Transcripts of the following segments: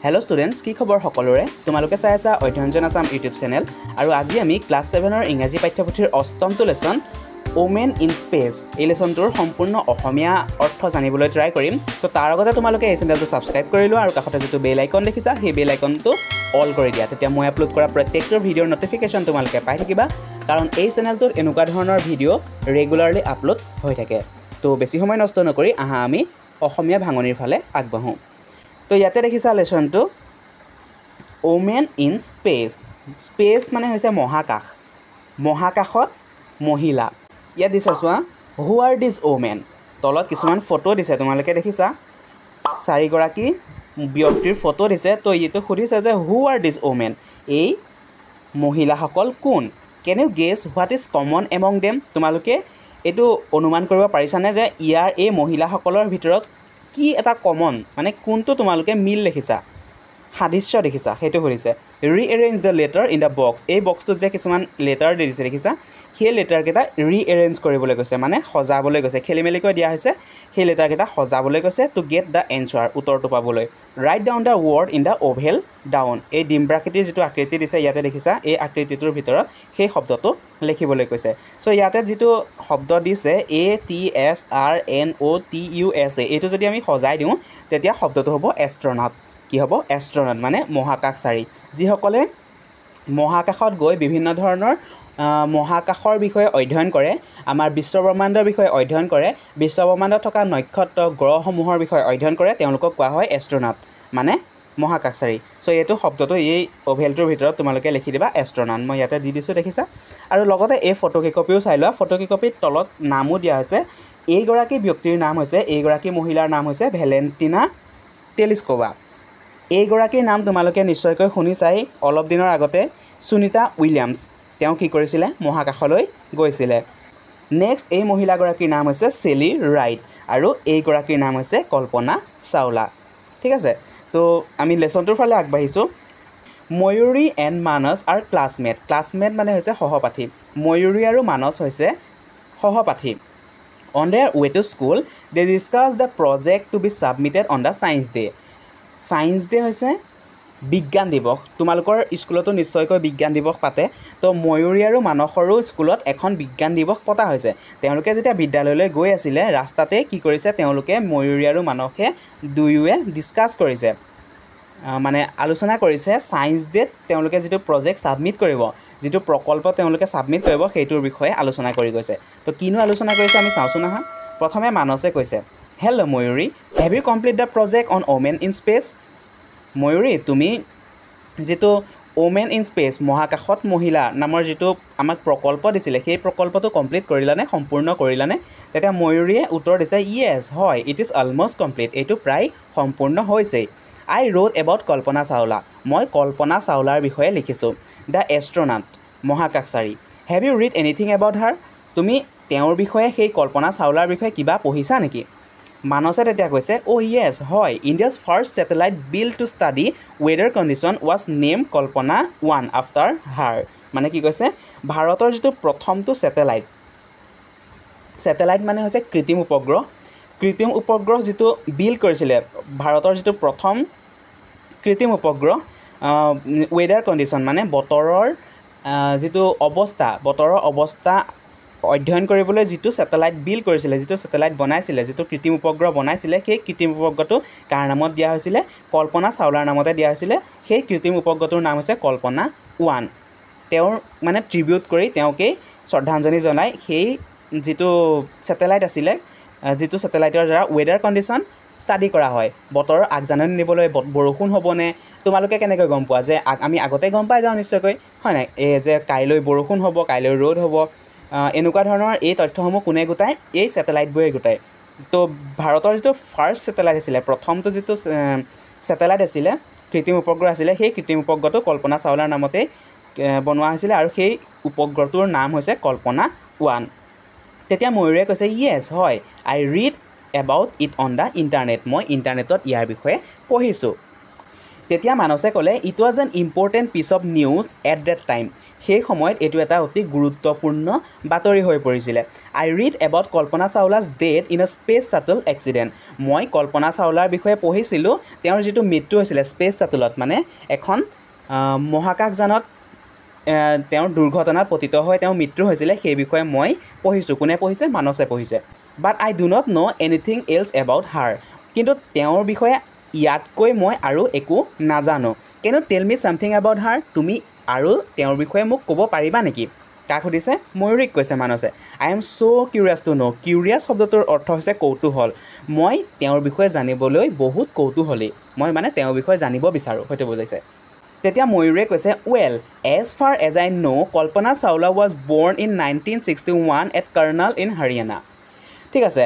Hello students, কি খবৰ সকলোৰে তোমালোকে চাই আছা অধ্যয়ন আসাম ইউটিউব চেনেল আৰু আজি আমি ক্লাস 7 ৰ ইংৰাজী পাঠ্যপুথিৰ অষ্টমটো লেসন ওমেন ইন স্পেস এই লেসনটোৰ সম্পূৰ্ণ অসমীয়া অৰ্থ জানিবলৈ ট্ৰাই কৰিম তো তাৰ আগতে তোমালোকে এই চেনেলটো সাবস্ক্ৰাইব কৰি লোৱা আৰু কাষতে যেটো বেল আইকন দেখিছা সেই বেল আইকনটো অল কৰি দিয়া তেতিয়া মই আপলোড কৰা প্ৰত্যেকটো ভিডিওৰ নটিফিকেশন তোমালোকে পাই থাকিবা কাৰণ এই চেনেলটোত এনেকুৱা ধৰণৰ ভিডিও ৰেগুলাৰলি আপলোড হৈ থাকে তো বেছি সময় নষ্ট নকৰি আহা আমি অসমীয়া ভাঙনিৰ ফালে আগবাঢ়ো তো ইয়াতে দেখিছা লেসনটো ওমেন ইন স্পেস স্পেস মানে হৈছে মহাকাশ মহাকাশত মহিলা ইয়া দিছা চোৱা হু আৰ দিস ওমেন তলত কিছুমান ফটো দিছে তোমালোকে দেখিছা চাৰিগৰাকী ব্যক্তিৰ ফটো দিছে তো ইটো খুদিছে যে হু আৰ দিস ওমেন এই মহিলাসকল কোন can you guess what is common among them তোমালোকে এটো অনুমান কৰিব পাৰিছানে যে ইয়াৰ এই মহিলাসকলৰ ভিতৰত কি এটা কমন মানে কোনটো তোমালোকে মিল দেখিছা সাদৃশ্য দেখিছা হেতু কৰিছে rearrange the letter in the box এই বক্সটোত যে কিছুমান লেটাৰ দিছে দেখিছা সেই লেটাৰ কেইটা ৰিএৰেঞ্জ কৰিবলৈ কৈছে মানে সজাবলৈ কৈছে খেলিমেলিকৈ দিয়া হৈছে সেই লেটাৰ কেইটা সজাবলৈ কৈছে টু গেট দ্য এনসাৰ উত্তৰটো পাবলৈ right down the word in the oval down এই ডিম্বাকৃতিৰ যেটো আকৃতি দিছে ইয়াতে দেখিছা এই আকৃতিটোৰ ভিতৰত সেই শব্দটো লিখিবলৈ কৈছে সো ইয়াতে যেটো শব্দ দিছে A T S R N O T U S A এইটো যদি আমি সজাই দিওঁ তেতিয়া শব্দটো হ'ব এষ্ট্ৰনট কি হ'ব এষ্ট্ৰনট মানে মহাকাশচাৰী যিসকলে মহাকাশত গৈ বিভিন্ন ধৰণৰ মহাকাশৰ বিষয়ে অধ্যয়ন কৰে আমাৰ বিশ্বব্ৰহ্মাণ্ডৰ বিষয়ে অধ্যয়ন কৰে বিশ্বব্ৰহ্মাণ্ডত থকা নক্ষত্ৰ গ্ৰহসমূহৰ বিষয়ে অধ্যয়ন কৰে তেওঁলোকক কোৱা হয় এষ্ট্ৰনট মানে মহাকাশচাৰী সো এইটো শব্দটো এই ওভেলটোৰ ভিতৰত তোমালোকে লিখি দিবা এষ্ট্ৰনট মই ইয়াতে দি দিছো দেখিছা আৰু লগতে এই ফটোকপিও চাই লোৱা ফটোকপিৰ তলত নামও দিয়া হৈছে এইগৰাকী ব্যক্তিৰ নাম হৈছে এইগৰাকী মহিলাৰ নাম হৈছে ভেলেন্টিনা টেলিস্কোভা এইগৰাকীৰ নাম তোমালোকে নিশ্চয়কৈ শুনিছাই অলপ দিনৰ আগতে সুনিতা উইলিয়ামছ তেওঁ কি কৰিছিলে মহাকাশলৈ গৈছিলে নেক্সট এই মহিলাগৰাকীৰ নাম হৈছে সেলি ৰাইট আৰু এইগৰাকীৰ নাম হৈছে কল্পনা চাওলা ঠিক আছে তো আমি লেসনটোৰ ফালে আগবাঢ়িছো Mayuri and Manas are classmate মানে হৈছে সহপাঠী ময়ূৰী আৰু মানস হৈছে সহপাঠী on their way to school they discuss the project to be submitted on the science day হৈছে বিজ্ঞান দিৱস তোমালোকৰ স্কুলতো নিশ্চয়কৈ বিজ্ঞান দিৱস পাতে তো ময়ূৰী আৰু মানসৰো স্কুলত এখন বিজ্ঞান দিৱস পতা হৈছে তেওঁলোকে যেতিয়া বিদ্যালয়লৈ গৈ আছিল ৰাস্তাতে কি কৰিছে তেওঁলোকে ময়ূৰী আৰু মানসে দুয়োৱে ডিসকাস কৰিছে মানে আলোচনা কৰিছে সায়েন্স ডেত তেওঁলোকে যেটো প্ৰজেক্ট সাবমিট কৰিব যেটো প্ৰকল্প তেওঁলোকে সাবমিট কৰিব সেইটোৰ বিষয়ে আলোচনা কৰি গৈছে তো কিনো আলোচনা কৰিছে আমি চাওঁছো না প্ৰথমে মানসে কৈছে hello' Mayuri have you complete the project on women in space Mayuri তুমি যেটো ওমেন ইন স্পেস মহাকাশত মহিলা নামৰ যেটো আমাক প্ৰকল্প দিছিলে সেই প্ৰকল্পটো কমপ্লিট কৰিলানে সম্পূৰ্ণ কৰিলানে তেতিয়া ময়ূৰীয়ে উত্তৰ দিছে ইয়েস হয় ইট ইজ অলমোষ্ট কমপ্লিট এটো প্ৰায় সম্পূৰ্ণ হৈছে I wrote about Kalpana Chawla মই কল্পনা চাওলাৰ বিষয়ে লিখিছো দ্য এষ্ট্ৰনট মহাকাশচাৰী have you read anything about her তুমি তেওঁৰ বিষয়ে সেই কল্পনা চাওলাৰ বিষয়ে কিবা পঢ়িছা নেকি মানসে তেতিয়া কৈছে অ ইয়েস হয় India's first satellite built to study weather condition was named Kalpana 1 after her মানে কি কৈছে ভাৰতৰ যেটো প্ৰথমটো স্যাটেলাইট মানে হৈছে কৃত্ৰিম উপগ্ৰহ যেটো বিল্ড কৰিছিলে ভাৰতৰ যেটো প্ৰথম কৃত্ৰিম উপগ্ৰহ ৱেডাৰ কণ্ডিশ্যন মানে বতৰৰ যেটো অৱস্থা অধ্যয়ন কৰিবলৈ যেটো স্যাটেলাইট বিল্ড কৰিছিলে যেটো স্যাটেলাইট বনাইছিলে যেটো কৃত্ৰিম উপগ্ৰহ বনাইছিলে সেই কৃত্ৰিম উপগ্ৰহটো কাৰ নামত দিয়া হৈছিলে কল্পনা চাওলাৰ নামতে দিয়া হৈছিলে সেই কৃত্ৰিম উপগ্ৰহটোৰ নাম হৈছে কল্পনা 1 তেওঁৰ মানে ট্ৰিবিউট কৰি তেওঁকে শ্ৰদ্ধাঞ্জলি জনাই সেই যেটো স্যাটেলাইট আছিলে যেটো স্যাটেলাইটৰ দ্বাৰা ৱেডাৰ কণ্ডিশ্যন ষ্টাডি কৰা হয় বতৰৰ আগজাননী নিবলৈ বৰষুণ হ'বনে তোমালোকে কেনেকৈ গম পোৱা যে আমি আগতে গম পাই যাওঁ নিশ্চয়কৈ হয় নাই এই যে কাইলৈ বৰষুণ হ'ব কাইলৈ ৰ'দ হ'ব এনেকুৱা ধৰণৰ এই তথ্যসমূহ কোনে গোটাই এই স্যাটেলাইটবোৰে গোটাই তো ভাৰতৰ যেটো ফাৰ্ষ্ট স্যাটেলাইট আছিলে প্ৰথমটো যেটো স্যাটেলাইট আছিলে কৃত্ৰিম উপগ্ৰহ আছিলে সেই কৃত্ৰিম উপগ্ৰহটো কল্পনা চাওলাৰ নামতে বনোৱা হৈছিলে আৰু সেই উপগ্ৰহটোৰ নাম হৈছে কল্পনা 1 তেতিয়া ময়ূৰে কৈছে ইয়েস হয় I read about it on the internet মই ইণ্টাৰনেটত ইয়াৰ বিষয়ে পঢ়িছোঁ তেতিয়া মানসে ক'লে it was an important piece of news at that time সেই সময়ত এইটো এটা অতি গুৰুত্বপূৰ্ণ বাতৰি হৈ পৰিছিলে I read about Kalpana Chawla's death in a space shuttle accident মই কল্পনা চাওলাৰ বিষয়ে পঢ়িছিলোঁ তেওঁৰ যিটো মৃত্যু হৈছিলে স্পেচ শ্বাটলত মানে এখন মহাকাশযানত তেওঁৰ দুৰ্ঘটনাত পতিত হৈ তেওঁৰ মৃত্যু হৈছিলে সেই বিষয়ে মই পঢ়িছোঁ কোনে পঢ়িছে মানসে পঢ়িছে but I do not know' anything else about her কিন্তু তেওঁৰ বিষয়ে ইয়াতকৈ মই আৰু একো নাজানো কেন you tell me something about her তুমি আৰু তেওঁৰ বিষয়ে মোক ক'ব পাৰিবা নেকি কাক সুধিছে ময়ূৰীক কৈছে মানসে I am so' curious to know' curious শব্দটোৰ অৰ্থ হৈছে কৌতূহল মই তেওঁৰ বিষয়ে জানিবলৈ বহুত কৌতূহলী মই মানে তেওঁৰ বিষয়ে জানিব বিচাৰোঁ হয়তো বুজাইছে তেতিয়া ময়ূৰে কৈছে well as far as I know' Kalpana Chawla was born in 1961 at Karnal in Haryana ঠিক আছে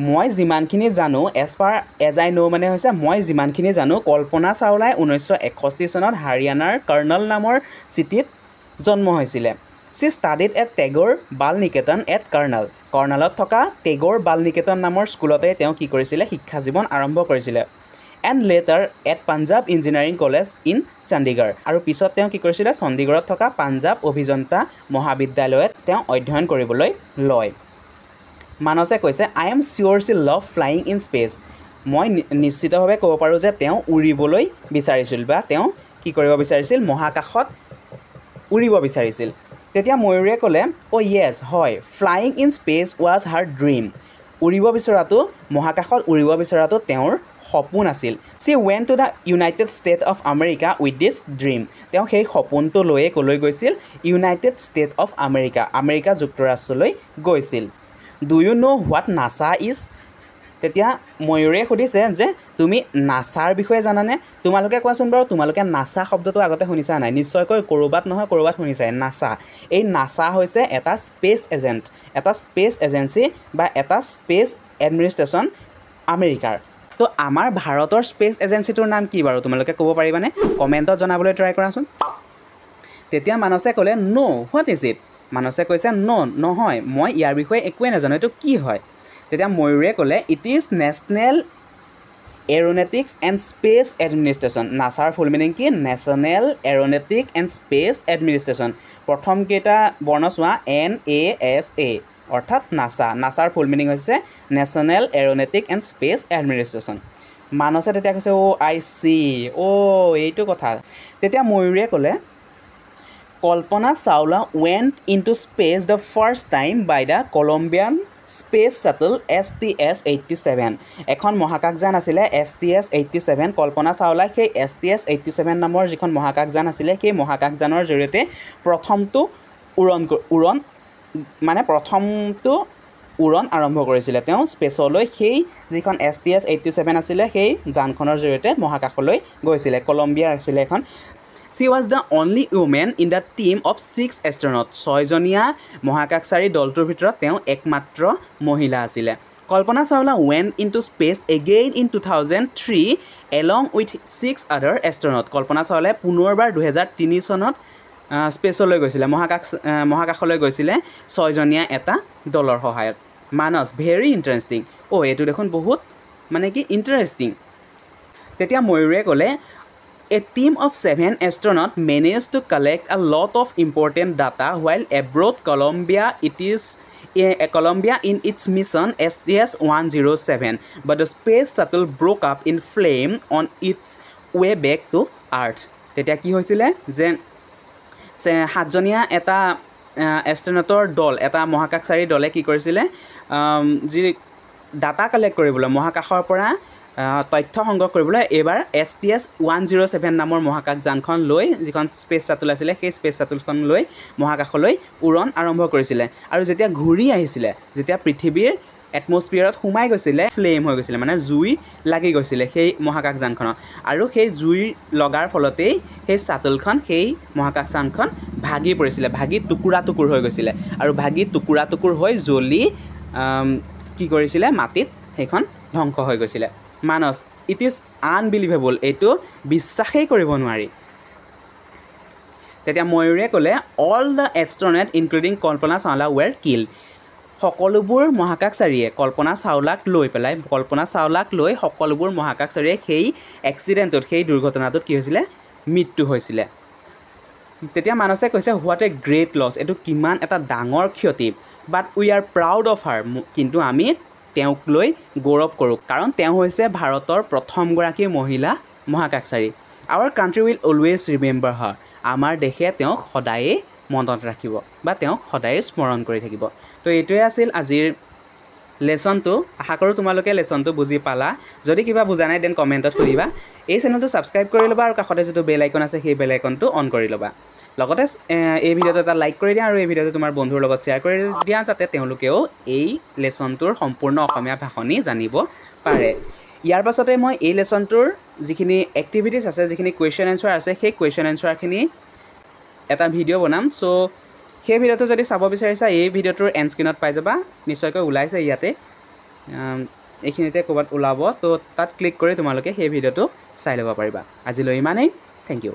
মই যিমানখিনি জানো এজ ফাৰ এজ আই ন' মানে হৈছে মই যিমানখিনি জানো কল্পনা চাওলাই 1961 চনত হাৰিয়ানাৰ কাৰ্ণাল নামৰ চিটিত জন্ম হৈছিলে she studied at Tagore Bal Niketan at কৰ্ণালত থকা টেগৰ বাল নিকেতন নামৰ স্কুলতে তেওঁ কি কৰিছিলে শিক্ষা জীৱন আৰম্ভ কৰিছিলে and letter at Punjab engineering college in Chandigarh আৰু পিছত তেওঁ কি কৰিছিলে চণ্ডীগড়ত থকা পাঞ্জাৱ অভিযন্তা মহাবিদ্যালয়ত তেওঁ অধ্যয়ন কৰিবলৈ লয় মানসে কৈছে I am sure she love flying in space মই নিশ্চিতভাৱে ক'ব পাৰোঁ যে তেওঁ উৰিবলৈ বিচাৰিছিল বা তেওঁ কি কৰিব বিচাৰিছিল মহাকাশত উৰিব বিচাৰিছিল তেতিয়া ময়ূৰে ক'লে অ' য়েছ হয় flying in space was her dream উৰিব বিচৰাটো মহাকাশত উৰিব বিচৰাটো তেওঁৰ সপোন আছিল চি ৱেন to the United State of America with this dream তেওঁ সেই সপোনটো লৈয়ে ক'লৈ গৈছিল ইউনাইটেড ষ্টেট অফ আমেৰিকা যুক্তৰাষ্ট্ৰলৈ গৈছিল do you know' what NASA is তেতিয়া ময়ূৰে সুধিছে যে তুমি নাছাৰ বিষয়ে জানানে তোমালোকে কোৱাচোন বাৰু তোমালোকে নাছা শব্দটো আগতে শুনিছা নাই নিশ্চয়কৈ ক'ৰবাত নহয় ক'ৰবাত শুনিছাই নাছা এই নাছা হৈছে এটা স্পেচ এজেণ্ট এটা স্পেচ এজেঞ্চি বা এটা স্পেচ এডমিনিষ্ট্ৰেশ্যন আমেৰিকাৰ তো আমাৰ ভাৰতৰ স্পেচ এজেঞ্চিটোৰ নাম কি বাৰু তোমালোকে ক'ব পাৰিবানে কমেণ্টত জনাবলৈ ট্ৰাই কৰাচোন তেতিয়া মানসে ক'লে ন' হোৱাট ইজ ইট মানসে কৈছে নহয় মই ইয়াৰ বিষয়ে একোৱে নাজানো এইটো কি হয় তেতিয়া ময়ূৰে ক'লে it is National Aeronautics and Space Administration নাছাৰ ফুল মিনিং কি National Aeronautic and Space Administration প্ৰথমকেইটা বৰ্ণ চোৱা NASA অৰ্থাৎ নাছাৰ ফুল মিনিং হৈছে National Aeronautic and Space Administration মানসে তেতিয়া কৈছে অ' আই চি এইটো কথা তেতিয়া ময়ূৰে ক'লে Kalpana Chawla went into space the first time by the Columbian space shuttle STS-87 এখন মহাকাশযান আছিলে STS-87 কল্পনা চাওলাই সেই STS-87 নামৰ যিখন মহাকাশযান আছিলে সেই মহাকাশযানৰ জৰিয়তে প্ৰথমটো উৰণ আৰম্ভ কৰিছিলে তেওঁ স্পেচলৈ সেই যিখন STS-87 আছিলে সেই যানখনৰ জৰিয়তে মহাকাশলৈ গৈছিলে কলম্বিয়াৰ আছিলে এখন She was the only woman in the team of 6 astronauts 6জনীয়া মহাকাশচাৰী দলটোৰ ভিতৰত তেওঁ একমাত্ৰ মহিলা আছিলে Kalpana Chawla went into space again in 2003 along with 6 other astronauts কল্পনা চাওলাই পুনৰবাৰ 2003 চনত স্পেচলৈ গৈছিলে মহাকাশলৈ গৈছিলে 6জনীয়া এটা দলৰ সহায়ত মানস ভেৰি ইণ্টাৰেষ্টিং এইটো দেখোন বহুত মানে কি ইণ্টাৰেষ্টিং তেতিয়া ময়ূৰে ক'লে A team of 7 astronauts managed to collect a lot of important data while abroad Colombia in its mission STS-107 but the space shuttle broke up in flame on its way back to Earth তেতিয়া কি হৈছিলে যে 7জনীয়া এটা এষ্ট্ৰনটৰ দল এটা মহাকাশচাৰী দলে কি কৰিছিলে যি ডাটা কালেক্ট কৰিবলৈ মহাকাশৰ পৰা তথ্য সংগ্ৰহ কৰিবলৈ এবাৰ STS-107 নামৰ মহাকাশযানখন লৈ যিখন স্পেচ শ্বাটল আছিলে সেই স্পেচ শ্বাটলখন লৈ মহাকাশলৈ উৰণ আৰম্ভ কৰিছিলে আৰু যেতিয়া ঘূৰি আহিছিলে যেতিয়া পৃথিৱীৰ এটমস্ফিয়াৰত সোমাই গৈছিলে ফ্লেম হৈ গৈছিলে মানে জুই লাগি গৈছিলে সেই মহাকাশযানখনত আৰু সেই জুই লগাৰ ফলতেই সেই শ্বাটলখন সেই মহাকাশযানখন ভাগি পৰিছিলে ভাগি টুকুৰা টুকুৰ হৈ গৈছিলে আৰু ভাগি টুকুৰা টুকুৰ হৈ জ্বলি কি কৰিছিলে মাটিত সেইখন ধ্বংস হৈ গৈছিলে মানস ইট ইজ আনবিলিভেবল এইটো বিশ্বাসেই কৰিব নোৱাৰি তেতিয়া ময়ূৰে ক'লে all the এষ্ট্ৰনেট including Kalpana Chawla ৱেৰ কিল সকলোবোৰ মহাকাশচাৰীয়ে কল্পনা চাওলাক লৈ সকলোবোৰ মহাকাশচাৰীয়ে সেই এক্সিডেণ্টত সেই দুৰ্ঘটনাটোত কি হৈছিলে মৃত্যু হৈছিলে তেতিয়া মানসে কৈছে হোৱাট এ গ্ৰেট লছ এইটো কিমান এটা ডাঙৰ ক্ষতি বাট উই আৰ প্ৰাউড অফ হাৰ কিন্তু আমি তেওঁক লৈ গৌৰৱ কৰোঁ কাৰণ তেওঁ হৈছে ভাৰতৰ প্ৰথমগৰাকী মহিলা মহাকাশচাৰী our country will always remember her আমাৰ দেশে তেওঁক সদায়ে মনত ৰাখিব বা তেওঁক সদায়ে স্মৰণ কৰি থাকিব তো এইটোৱে আছিল আজিৰ লেসনটো আশা কৰোঁ তোমালোকে লেসনটো বুজি পালা যদি কিবা বুজা নাই দেন কমেণ্টত সুধিবা এই চেনেলটো ছাবস্ক্ৰাইব কৰি ল'বা আৰু কাষতে যিটো বেল আইকন আছে সেই বেল আইকনটো অন কৰি ল'বা লগতে এই ভিডিঅ'টো এটা লাইক কৰি দিয়া আৰু এই ভিডিঅ'টো তোমাৰ বন্ধুৰ লগত শ্বেয়াৰ কৰি দিয়া যাতে তেওঁলোকেও এই লেসনটোৰ সম্পূৰ্ণ অসমীয়া ভাষণি জানিব পাৰে ইয়াৰ পাছতে মই এই লেসনটোৰ যিখিনি এক্টিভিটিজ আছে যিখিনি কুৱেশ্যন এনচাৰ আছে সেই কুৱেশ্যন এনচাৰখিনি এটা ভিডিঅ' বনাম চ' সেই ভিডিঅ'টো যদি চাব বিচাৰিছা এই ভিডিঅ'টোৰ এণ্ড স্ক্ৰীনত পাই যাবা নিশ্চয়কৈ ওলাইছে ইয়াতে এইখিনিতে ক'ৰবাত ওলাব তো তাত ক্লিক কৰি তোমালোকে সেই ভিডিঅ'টো চাই ল'ব পাৰিবা আজিলৈ ইমানেই থেংক ইউ